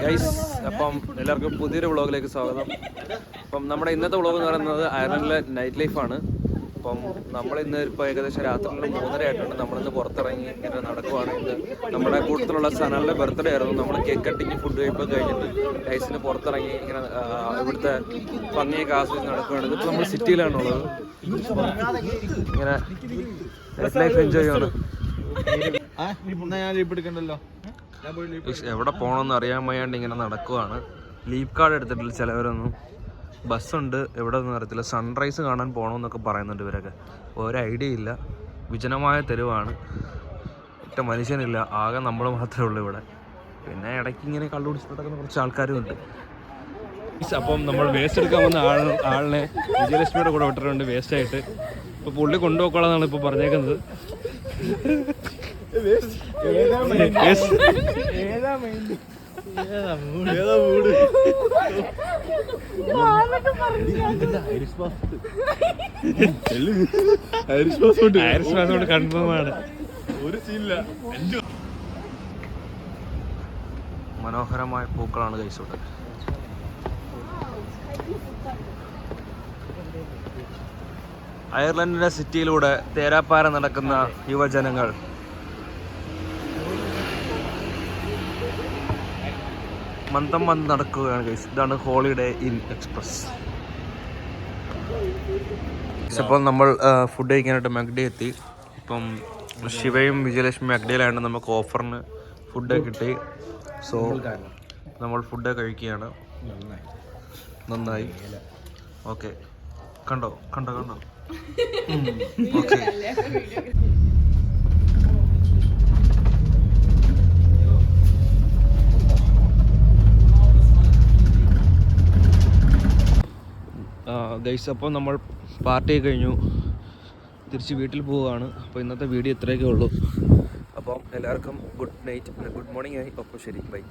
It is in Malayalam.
ഗൈസ്, അപ്പം എല്ലാവർക്കും പുതിയൊരു വ്ളോഗിലേക്ക് സ്വാഗതം. അപ്പം നമ്മുടെ ഇന്നത്തെ വ്ളോഗ് എന്ന് പറയുന്നത് അയർലൻഡിലെ നൈറ്റ് ലൈഫാണ്. അപ്പം നമ്മളിന്ന് ഇപ്പോൾ ഏകദേശം രാത്രിയിൽ 3:30 ആയിട്ടുണ്ട്. നമ്മളിന്ന് പുറത്തിറങ്ങി ഇങ്ങനെ നടക്കുവാണ്. ഇന്ന് നമ്മുടെ കൂട്ടത്തിലുള്ള സനലിൻ്റെ ബർത്ത്ഡേ ആയിരുന്നു. നമ്മൾ കേക്ക് കട്ടിങ് ഫുഡ് കഴിപ്പോൾ കഴിഞ്ഞിട്ട് ഗൈസിന് പുറത്തിറങ്ങി ഇങ്ങനെ ഇവിടുത്തെ ഭംഗിയൊക്കെ ആസ്വദിച്ച് നടക്കുകയാണ്. ഇതിപ്പോൾ നമ്മൾ സിറ്റിയിലാണുള്ളത്. ഇങ്ങനെ നൈറ്റ് ലൈഫ് എൻജോയ് ചെയ്യാണ്. എവിടെ പോകണമെന്ന് അറിയാൻ വയ്യാണ്ട് ഇങ്ങനെ നടക്കുവാണ്. ലീവ് കാർഡ് എടുത്തിട്ടില്ല ചിലവരൊന്നും. ബസ്സുണ്ട്, എവിടെ ഒന്നും അറിയത്തില്ല. സൺറൈസ് കാണാൻ പോകണമെന്നൊക്കെ പറയുന്നുണ്ട് ഇവരൊക്കെ. ഒരു ഐഡിയ ഇല്ല. വിജനമായ തെരുവാണ്, ഒറ്റ മനുഷ്യനില്ല, ആകെ നമ്മൾ മാത്രമേ ഉള്ളൂ ഇവിടെ. പിന്നെ ഇടയ്ക്ക് ഇങ്ങനെ കള്ളു കുടിച്ച് നടക്കുന്ന കുറച്ച് ആൾക്കാരും ഉണ്ട്. അപ്പം നമ്മൾ വേസ്റ്റ് എടുക്കാൻ വന്ന ആളിനെ വിജയലക്ഷ്മിയുടെ കൂടെ വിട്ടിട്ടുണ്ട് വേസ്റ്റായിട്ട്. ഇപ്പോൾ പുള്ളി കൊണ്ടുപോക്കോളാന്നാണ് ഇപ്പോൾ പറഞ്ഞേക്കുന്നത്. കൺഫേം ആണ്. മനോഹരമായ പൂക്കളാണ് കൈസോട്ട്. അയർലൻഡിന്റെ സിറ്റിയിലൂടെ തേരാപ്പാര നടക്കുന്ന യുവജനങ്ങൾ. മന്ദം നടക്കുകയാണ് ഗൈസ്. ഇതാണ് ഹോളിഡേ ഇൻ എക്സ്പ്രസ്. ഇപ്പോൾ നമ്മൾ ഫുഡ് കഴിക്കാനായിട്ട് മഗ്ഡി എത്തി. ഇപ്പം ശിവയും വിജയലക്ഷ്മി മഗ്ഡിയിലാണ്. നമുക്ക് ഓഫറിന് ഫുഡ് കിട്ടി. സോ നമ്മൾ ഫുഡ് കഴിക്കുകയാണ്. നന്നായി. ഓക്കെ, കണ്ടോ ഓക്കെ. ഗൈസ്, അപ്പോൾ നമ്മൾ പാർട്ടി കഴിഞ്ഞു, തിരിച്ച് വീട്ടിൽ പോവുകയാണ്. അപ്പോൾ ഇന്നത്തെ വീഡിയോ ഇത്രയൊക്കെ ഉള്ളൂ. അപ്പം എല്ലാവർക്കും ഗുഡ് നൈറ്റ്, ഗുഡ് മോർണിംഗ് ആയി. അപ്പോൾ ശരി, ബൈ.